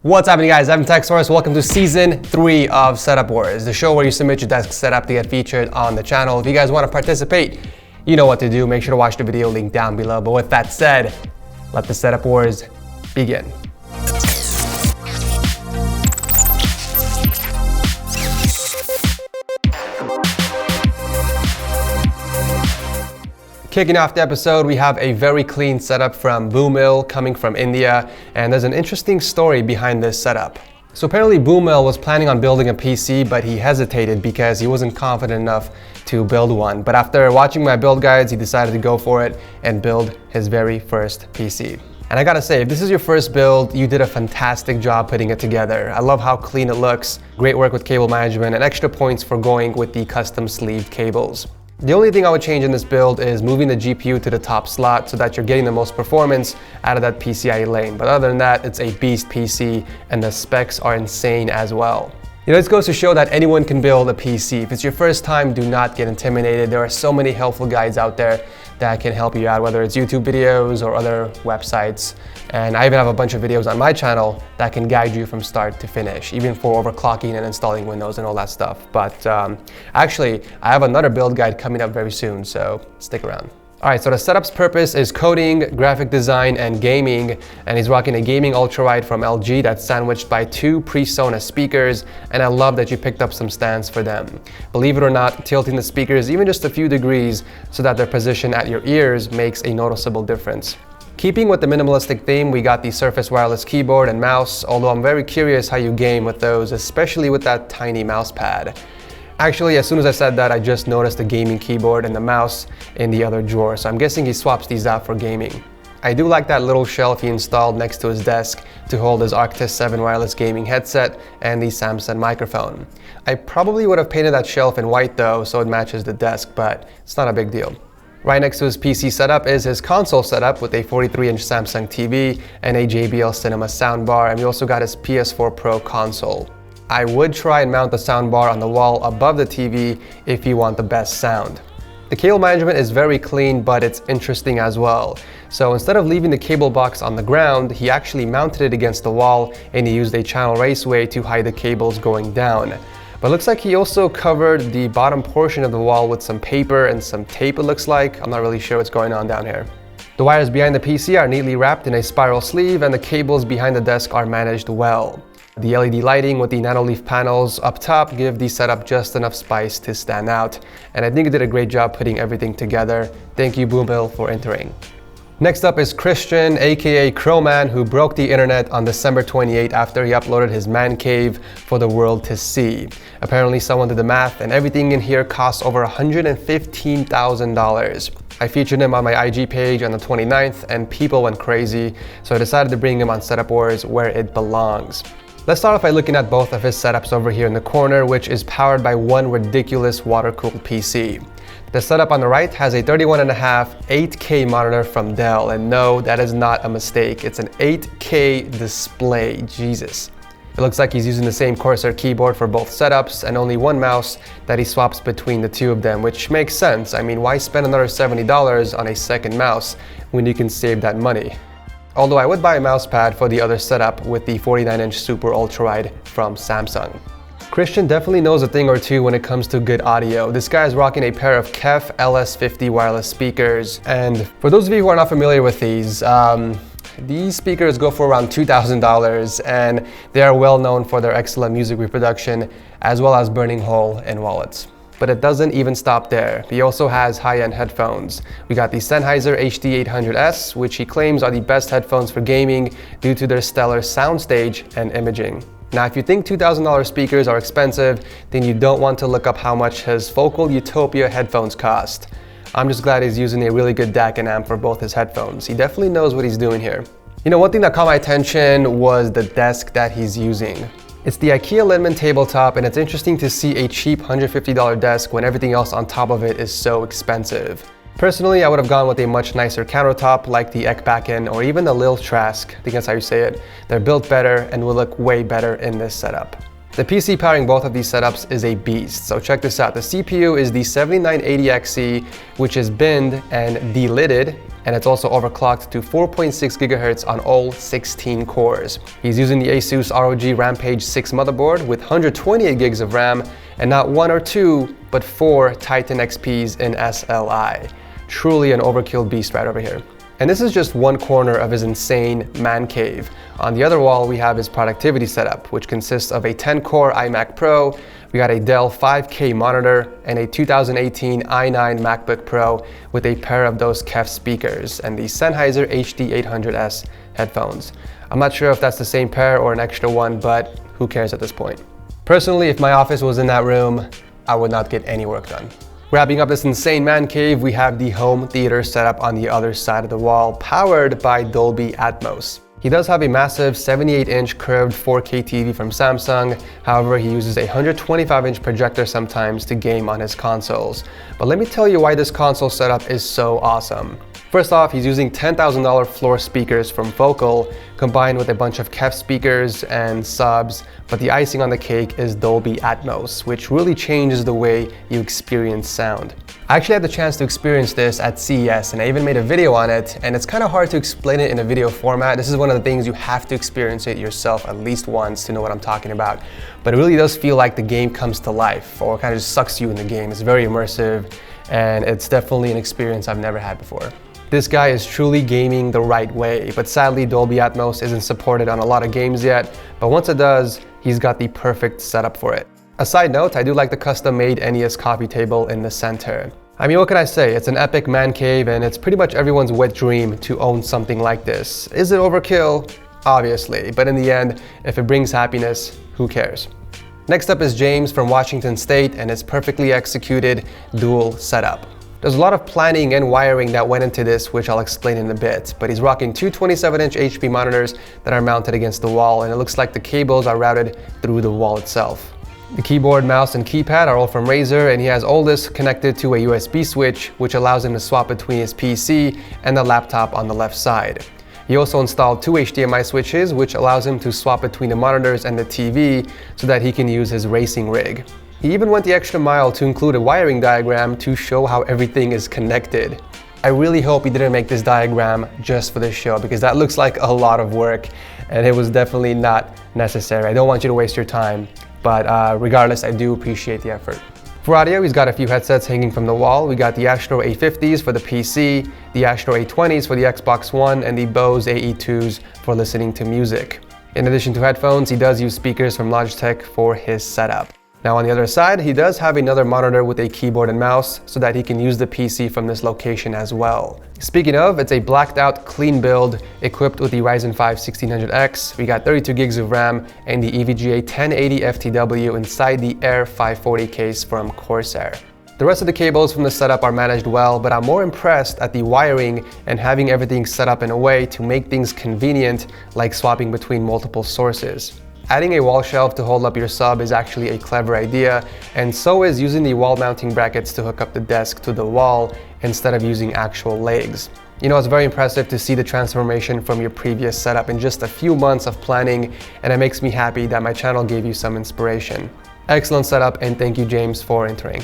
What's happening, guys? I'm Techsource. Welcome to Season 3 of Setup Wars, the show where you submit your desk setup to get featured on the channel. If you guys want to participate, you know what to do. Make sure to watch the video link down below. But with that said, let the Setup Wars begin. Kicking off the episode, we have a very clean setup from Bhumil coming from India, and there's an interesting story behind this setup. So apparently Bhumil was planning on building a PC, but he hesitated because he wasn't confident enough to build one. But after watching my build guides, he decided to go for it and build his very first PC. And I gotta say, if this is your first build, you did a fantastic job putting it together. I love how clean it looks, great work with cable management, and extra points for going with the custom sleeved cables. The only thing I would change in this build is moving the GPU to the top slot so that you're getting the most performance out of that PCIe lane. But other than that, it's a beast PC and the specs are insane as well. You know, this goes to show that anyone can build a PC. If it's your first time, do not get intimidated. There are so many helpful guides out there that can help you out, whether it's YouTube videos or other websites. And I even have a bunch of videos on my channel that can guide you from start to finish, even for overclocking and installing Windows and all that stuff. But actually, I have another build guide coming up very soon, so stick around. All right, so the setup's purpose is coding, graphic design, and gaming. And he's rocking a gaming ultralight from LG that's sandwiched by two PreSonus speakers. And I love that you picked up some stands for them. Believe it or not, tilting the speakers even just a few degrees so that their position at your ears makes a noticeable difference. Keeping with the minimalistic theme, we got the Surface wireless keyboard and mouse, although I'm very curious how you game with those, especially with that tiny mouse pad. Actually, as soon as I said that, I just noticed the gaming keyboard and the mouse in the other drawer, so I'm guessing he swaps these out for gaming. I do like that little shelf he installed next to his desk to hold his Arctis 7 wireless gaming headset and the Samsung microphone. I probably would have painted that shelf in white though, so it matches the desk, but it's not a big deal. Right next to his PC setup is his console setup with a 43-inch Samsung TV and a JBL Cinema soundbar, and we also got his PS4 Pro console. I would try and mount the soundbar on the wall above the TV if you want the best sound. The cable management is very clean, but it's interesting as well. So instead of leaving the cable box on the ground, he actually mounted it against the wall and he used a channel raceway to hide the cables going down. But it looks like he also covered the bottom portion of the wall with some paper and some tape, it looks like. I'm not really sure what's going on down here. The wires behind the PC are neatly wrapped in a spiral sleeve and the cables behind the desk are managed well. The LED lighting with the Nanoleaf panels up top give the setup just enough spice to stand out. And I think you did a great job putting everything together. Thank you, Bhumil, for entering. Next up is Christian, aka Crowman, who broke the internet on December 28 after he uploaded his man cave for the world to see. Apparently someone did the math and everything in here costs over $115,000. I featured him on my IG page on the 29th and people went crazy, so I decided to bring him on Setup Wars where it belongs. Let's start off by looking at both of his setups over here in the corner, which is powered by one ridiculous water-cooled PC. The setup on the right has a 31.5 8K monitor from Dell, and no, that is not a mistake. It's an 8K display, Jesus. It looks like he's using the same Corsair keyboard for both setups and only one mouse that he swaps between the two of them, which makes sense. I mean, why spend another $70 on a second mouse when you can save that money? Although I would buy a mouse pad for the other setup with the 49-inch Super Ultralight from Samsung. Christian definitely knows a thing or two when it comes to good audio. This guy is rocking a pair of KEF LS50 wireless speakers. And for those of you who are not familiar with these speakers go for around $2,000 and they are well known for their excellent music reproduction as well as burning hole in wallets. But it doesn't even stop there. He also has high-end headphones. We got the Sennheiser HD800S, which he claims are the best headphones for gaming due to their stellar soundstage and imaging. Now, if you think $2,000 speakers are expensive, then you don't want to look up how much his Focal Utopia headphones cost. I'm just glad he's using a really good DAC and amp for both his headphones. He definitely knows what he's doing here. You know, one thing that caught my attention was the desk that he's using. It's the Ikea Linman tabletop, and it's interesting to see a cheap $150 desk when everything else on top of it is so expensive. Personally, I would have gone with a much nicer countertop like the Ekbakken or even the Lil Trask, I think that's how you say it. They're built better and will look way better in this setup. The PC powering both of these setups is a beast, so check this out. The CPU is the 7980XE, which is binned and delidded, and it's also overclocked to 4.6 GHz on all 16 cores. He's using the ASUS ROG Rampage 6 motherboard with 128 gigs of RAM, and not one or two, but 4 Titan XPs in SLI. Truly an overkill beast right over here. And this is just one corner of his insane man cave. On the other wall, we have his productivity setup, which consists of a 10-core iMac Pro, we got a Dell 5K monitor, and a 2018 i9 MacBook Pro with a pair of those KEF speakers and the Sennheiser HD800S headphones. I'm not sure if that's the same pair or an extra one, but who cares at this point? Personally, if my office was in that room, I would not get any work done. Wrapping up this insane man cave, we have the home theater setup on the other side of the wall, powered by Dolby Atmos. He does have a massive 78-inch curved 4K TV from Samsung. However, he uses a 125-inch projector sometimes to game on his consoles. But let me tell you why this console setup is so awesome. First off, he's using $10,000 floor speakers from Focal, combined with a bunch of KEF speakers and subs, but the icing on the cake is Dolby Atmos, which really changes the way you experience sound. I actually had the chance to experience this at CES, and I even made a video on it, and it's kind of hard to explain it in a video format. This is one of the things you have to experience it yourself at least once to know what I'm talking about. But it really does feel like the game comes to life, or kind of just sucks you in the game. It's very immersive, and it's definitely an experience I've never had before. This guy is truly gaming the right way, but sadly Dolby Atmos isn't supported on a lot of games yet, but once it does, he's got the perfect setup for it. A side note, I do like the custom-made NES coffee table in the center. I mean, what can I say? It's an epic man cave, and it's pretty much everyone's wet dream to own something like this. Is it overkill? Obviously, but in the end, if it brings happiness, who cares? Next up is James from Washington State and his perfectly executed dual setup. There's a lot of planning and wiring that went into this, which I'll explain in a bit, but he's rocking two 27-inch HP monitors that are mounted against the wall, and it looks like the cables are routed through the wall itself. The keyboard, mouse, and keypad are all from Razer, and he has all this connected to a USB switch, which allows him to swap between his PC and the laptop on the left side. He also installed two HDMI switches, which allows him to swap between the monitors and the TV so that he can use his racing rig. He even went the extra mile to include a wiring diagram to show how everything is connected. I really hope he didn't make this diagram just for this show, because that looks like a lot of work and it was definitely not necessary. I don't want you to waste your time, but regardless, I do appreciate the effort. For audio, he's got a few headsets hanging from the wall. We got the Astro A50s for the PC, the Astro A20s for the Xbox One, and the Bose AE2s for listening to music. In addition to headphones, he does use speakers from Logitech for his setup. Now on the other side, he does have another monitor with a keyboard and mouse so that he can use the PC from this location as well. Speaking of, it's a blacked out clean build equipped with the Ryzen 5 1600X. We got 32 gigs of RAM and the EVGA 1080 FTW inside the Air 540 case from Corsair. The rest of the cables from the setup are managed well, but I'm more impressed at the wiring and having everything set up in a way to make things convenient, like swapping between multiple sources. Adding a wall shelf to hold up your sub is actually a clever idea, and so is using the wall mounting brackets to hook up the desk to the wall instead of using actual legs. You know, it's very impressive to see the transformation from your previous setup in just a few months of planning, and it makes me happy that my channel gave you some inspiration. Excellent setup, and thank you, James, for entering.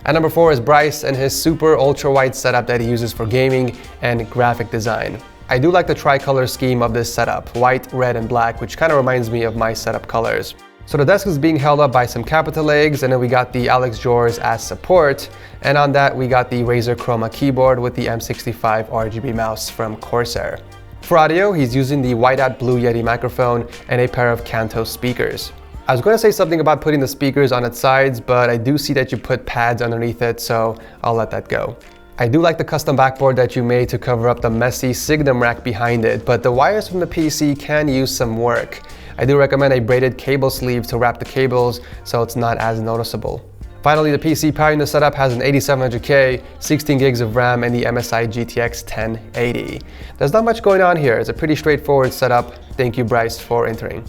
At number 4 is Bryce and his super ultra-wide setup that he uses for gaming and graphic design. I do like the tricolor scheme of this setup, white, red, and black, which kind of reminds me of my setup colors. So the desk is being held up by some Capita legs, and then we got the Alex Jors as support, and on that we got the Razer Chroma keyboard with the M65 RGB mouse from Corsair. For audio, he's using the white-out Blue Yeti microphone and a pair of Kanto speakers. I was going to say something about putting the speakers on its sides, but I do see that you put pads underneath it, so I'll let that go. I do like the custom backboard that you made to cover up the messy Signum rack behind it, but the wires from the PC can use some work. I do recommend a braided cable sleeve to wrap the cables so it's not as noticeable. Finally, the PC powering the setup has an 8700K, 16 gigs of RAM, and the MSI GTX 1080. There's not much going on here. It's a pretty straightforward setup. Thank you, Bryce, for entering.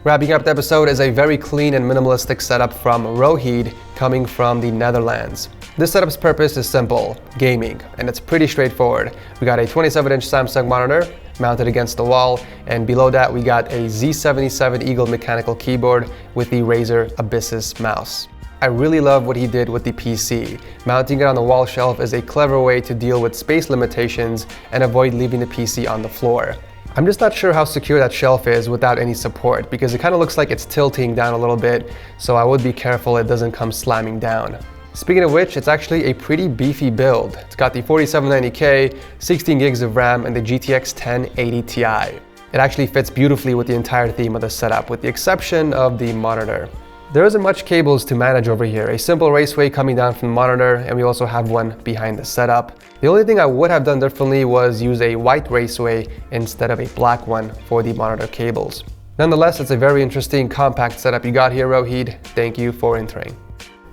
Wrapping up the episode is a very clean and minimalistic setup from Rohid, coming from the Netherlands. This setup's purpose is simple, gaming, and it's pretty straightforward. We got a 27-inch Samsung monitor, mounted against the wall, and below that we got a Z77 Eagle mechanical keyboard with the Razer Abyssus mouse. I really love what he did with the PC. Mounting it on the wall shelf is a clever way to deal with space limitations and avoid leaving the PC on the floor. I'm just not sure how secure that shelf is without any support, because it kind of looks like it's tilting down a little bit, so I would be careful it doesn't come slamming down. Speaking of which, it's actually a pretty beefy build. It's got the 4790K, 16 gigs of RAM, and the GTX 1080 Ti. It actually fits beautifully with the entire theme of the setup, with the exception of the monitor. There isn't much cables to manage over here. A simple raceway coming down from the monitor, and we also have one behind the setup. The only thing I would have done differently was use a white raceway instead of a black one for the monitor cables. Nonetheless, it's a very interesting compact setup you got here, Rohit. Thank you for entering.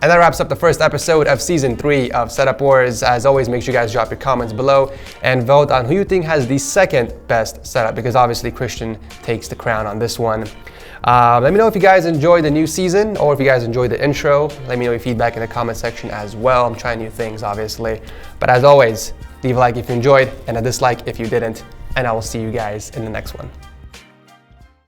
And that wraps up the first episode of Season 3 of Setup Wars. As always, make sure you guys drop your comments below and vote on who you think has the second best setup, because obviously Christian takes the crown on this one. Let me know if you guys enjoyed the new season or if you guys enjoyed the intro. Let me know your feedback in the comment section as well. I'm trying new things, obviously. But as always, leave a like if you enjoyed and a dislike if you didn't. And I will see you guys in the next one.